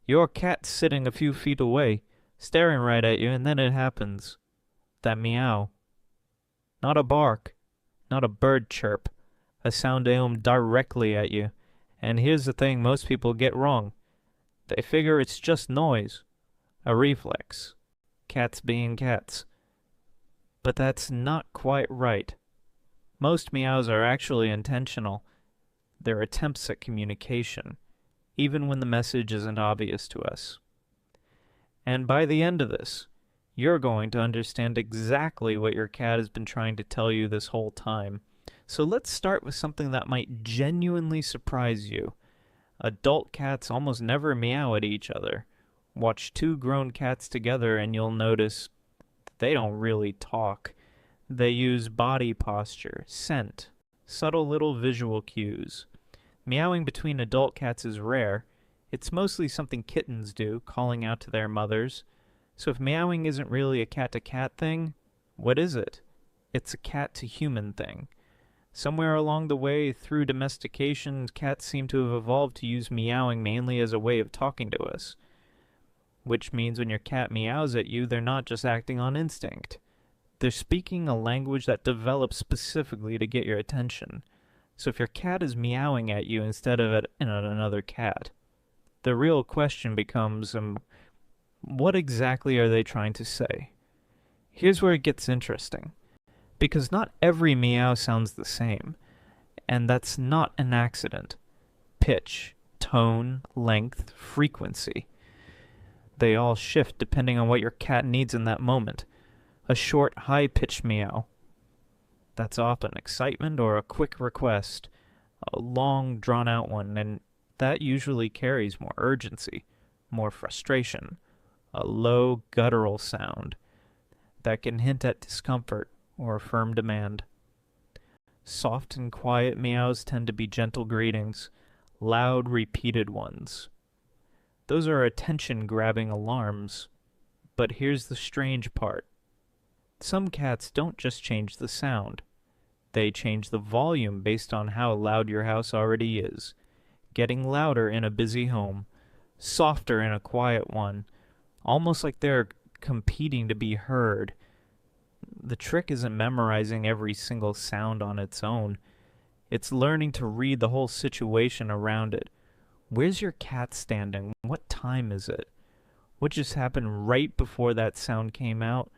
Your cat's sitting a few feet away, staring right at you, and then it happens. That meow. Not a bark, not a bird chirp, a sound aimed directly at you. And here's the thing most people get wrong. They figure it's just noise, a reflex. Cats being cats. But that's not quite right. Most meows are actually intentional. They're attempts at communication, even when the message isn't obvious to us. And by the end of this, you're going to understand exactly what your cat has been trying to tell you this whole time. So let's start with something that might genuinely surprise you. Adult cats almost never meow at each other. Watch two grown cats together and you'll notice they don't really talk. They use body posture, scent, subtle little visual cues. Meowing between adult cats is rare. It's mostly something kittens do, calling out to their mothers. So if meowing isn't really a cat-to-cat thing, what is it? It's a cat-to-human thing. Somewhere along the way, through domestication, cats seem to have evolved to use meowing mainly as a way of talking to us. Which means when your cat meows at you, they're not just acting on instinct. They're speaking a language that develops specifically to get your attention. So if your cat is meowing at you instead of at another cat, the real question becomes, what exactly are they trying to say? Here's where it gets interesting. Because not every meow sounds the same, and that's not an accident. Pitch, tone, length, frequency. They all shift depending on what your cat needs in that moment. A short, high-pitched meow. That's often excitement or a quick request. A long, drawn-out one, and that usually carries more urgency, more frustration. A low, guttural sound that can hint at discomfort or firm demand. Soft and quiet meows tend to be gentle greetings, loud, repeated ones. Those are attention-grabbing alarms. But here's the strange part. Some cats don't just change the sound. They change the volume based on how loud your house already is. Getting louder in a busy home, softer in a quiet one, almost like they're competing to be heard. The trick isn't memorizing every single sound on its own. It's learning to read the whole situation around it. Where's your cat standing? What time is it? What just happened right before that sound came out?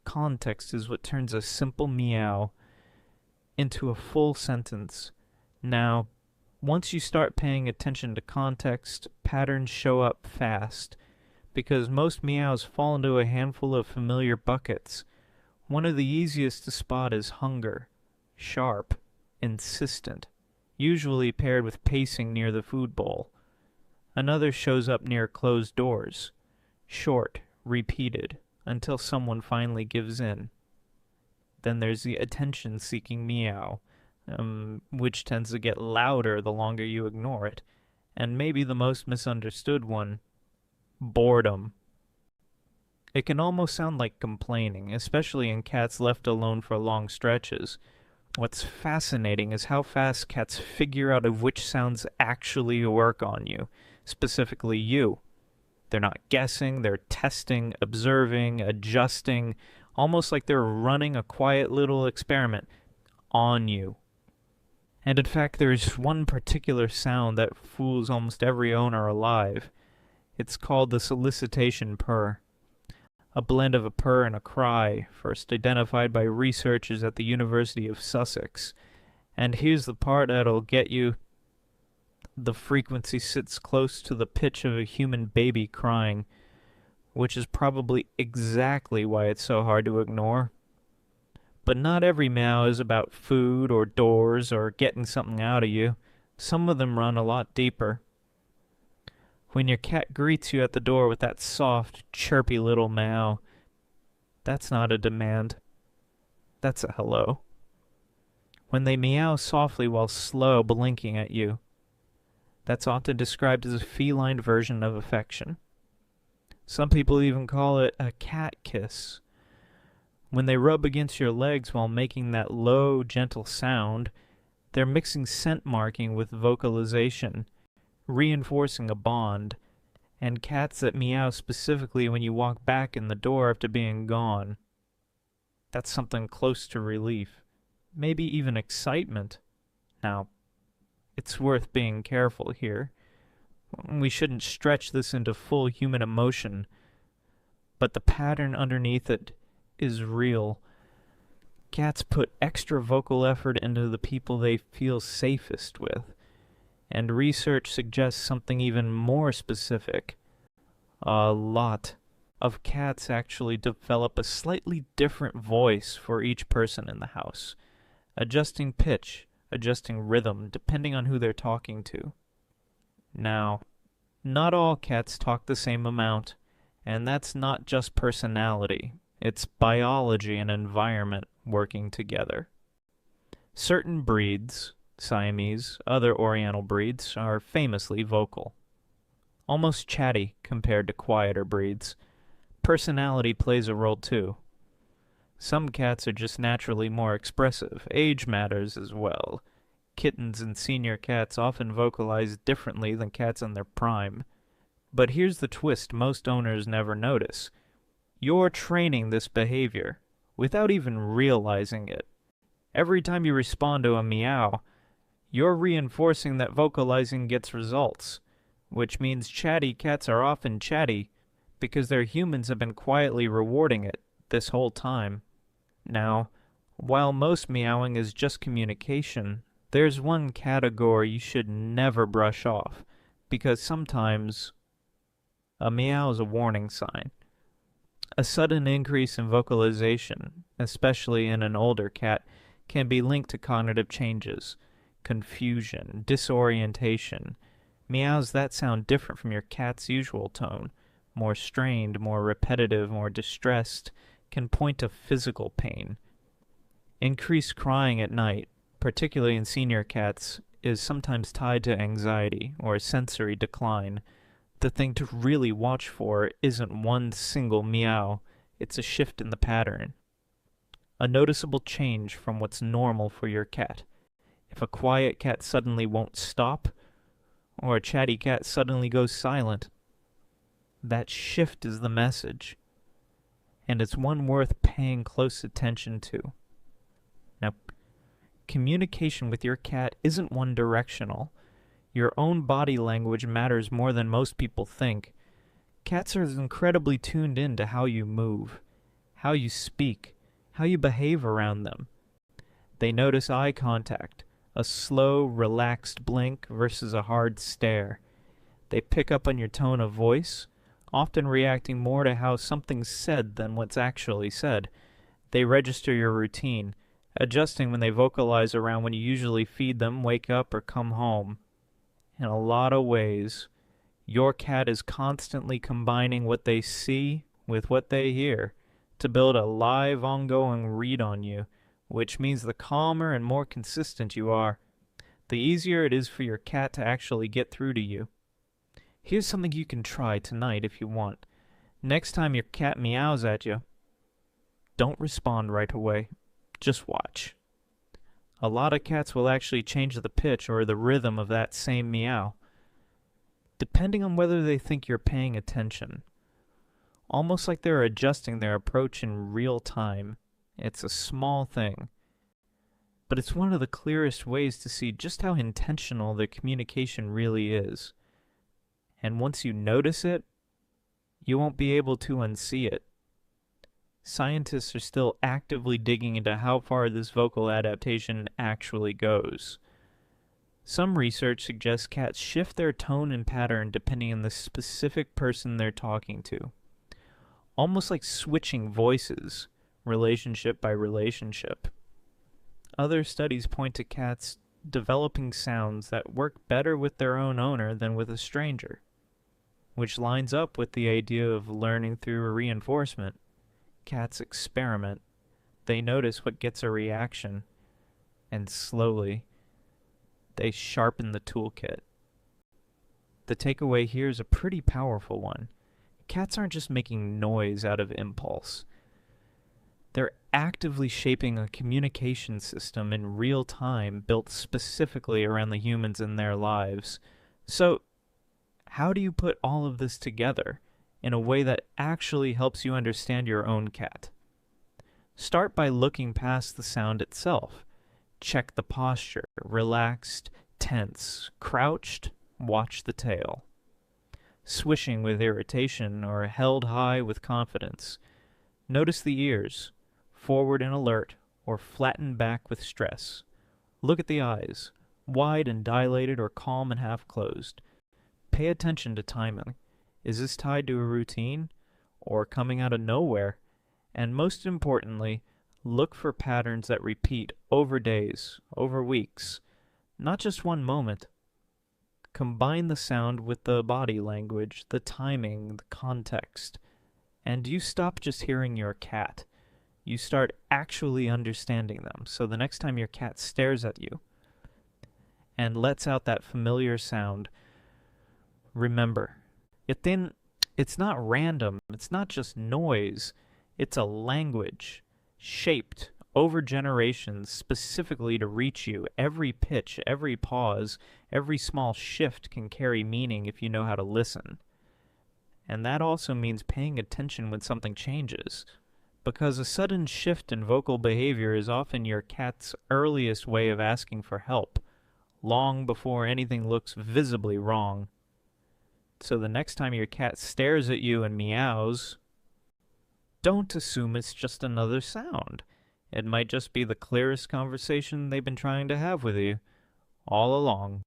Context is what turns a simple meow into a full sentence. Now, once you start paying attention to context, patterns show up fast, because most meows fall into a handful of familiar buckets. One of the easiest to spot is hunger, sharp, insistent, usually paired with pacing near the food bowl. Another shows up near closed doors, short, repeated, until someone finally gives in. Then there's the attention-seeking meow, which tends to get louder the longer you ignore it, and maybe the most misunderstood one, boredom. It can almost sound like complaining, especially in cats left alone for long stretches. What's fascinating is how fast cats figure out of which sounds actually work on you, specifically you. They're not guessing, they're testing, observing, adjusting, almost like they're running a quiet little experiment on you. And in fact, there's one particular sound that fools almost every owner alive. It's called the solicitation purr. A blend of a purr and a cry, first identified by researchers at the University of Sussex. And here's the part that'll get you. The frequency sits close to the pitch of a human baby crying, which is probably exactly why it's so hard to ignore. But not every meow is about food or doors or getting something out of you. Some of them run a lot deeper. When your cat greets you at the door with that soft, chirpy little meow, that's not a demand. That's a hello. When they meow softly while slow blinking at you, that's often described as a feline version of affection. Some people even call it a cat kiss. When they rub against your legs while making that low, gentle sound, they're mixing scent marking with vocalization, reinforcing a bond, and cats that meow specifically when you walk back in the door after being gone. That's something close to relief, maybe even excitement. Now, it's worth being careful here. We shouldn't stretch this into full human emotion, but the pattern underneath it is real. Cats put extra vocal effort into the people they feel safest with, and research suggests something even more specific. A lot of cats actually develop a slightly different voice for each person in the house, adjusting pitch, adjusting rhythm, depending on who they're talking to. Now, not all cats talk the same amount, and that's not just personality. It's biology and environment working together. Certain breeds, Siamese, other Oriental breeds, are famously vocal. Almost chatty compared to quieter breeds. Personality plays a role too. Some cats are just naturally more expressive. Age matters as well. Kittens and senior cats often vocalize differently than cats in their prime. But here's the twist most owners never notice. You're training this behavior without even realizing it. Every time you respond to a meow, you're reinforcing that vocalizing gets results, which means chatty cats are often chatty because their humans have been quietly rewarding it this whole time. Now, while most meowing is just communication, there's one category you should never brush off, because sometimes a meow is a warning sign. A sudden increase in vocalization, especially in an older cat, can be linked to cognitive changes, confusion, disorientation. Meows that sound different from your cat's usual tone, more strained, more repetitive, more distressed, can point to physical pain. Increased crying at night, particularly in senior cats, is sometimes tied to anxiety or sensory decline. The thing to really watch for isn't one single meow, it's a shift in the pattern. A noticeable change from what's normal for your cat. If a quiet cat suddenly won't stop, or a chatty cat suddenly goes silent, that shift is the message, and it's one worth paying close attention to. Now, communication with your cat isn't one-directional. Your own body language matters more than most people think. Cats are incredibly tuned in to how you move, how you speak, how you behave around them. They notice eye contact, a slow, relaxed blink versus a hard stare. They pick up on your tone of voice, often reacting more to how something's said than what's actually said. They register your routine, adjusting when they vocalize around when you usually feed them, wake up, or come home. In a lot of ways, your cat is constantly combining what they see with what they hear to build a live, ongoing read on you, which means the calmer and more consistent you are, the easier it is for your cat to actually get through to you. Here's something you can try tonight if you want. Next time your cat meows at you, don't respond right away. Just watch. A lot of cats will actually change the pitch or the rhythm of that same meow, depending on whether they think you're paying attention. Almost like they're adjusting their approach in real time. It's a small thing, but it's one of the clearest ways to see just how intentional their communication really is. And once you notice it, you won't be able to unsee it. Scientists are still actively digging into how far this vocal adaptation actually goes. Some research suggests cats shift their tone and pattern depending on the specific person they're talking to. Almost like switching voices, relationship by relationship. Other studies point to cats developing sounds that work better with their own owner than with a stranger, which lines up with the idea of learning through reinforcement. Cats experiment. They notice what gets a reaction, and slowly, they sharpen the toolkit. The takeaway here is a pretty powerful one. Cats aren't just making noise out of impulse. They're actively shaping a communication system in real time built specifically around the humans in their lives. So, how do you put all of this together in a way that actually helps you understand your own cat? Start by looking past the sound itself. Check the posture, relaxed, tense, crouched, watch the tail. Swishing with irritation or held high with confidence. Notice the ears, forward and alert or flattened back with stress. Look at the eyes, wide and dilated or calm and half closed. Pay attention to timing. Is this tied to a routine or coming out of nowhere? And most importantly, look for patterns that repeat over days, over weeks, not just one moment. Combine the sound with the body language, the timing, the context, and you stop just hearing your cat. You start actually understanding them. So the next time your cat stares at you and lets out that familiar sound, remember, it's not random. It's not just noise. It's a language shaped over generations specifically to reach you. Every pitch, every pause, every small shift can carry meaning if you know how to listen. And that also means paying attention when something changes, because a sudden shift in vocal behavior is often your cat's earliest way of asking for help, long before anything looks visibly wrong. So the next time your cat stares at you and meows, don't assume it's just another sound. It might just be the clearest conversation they've been trying to have with you all along.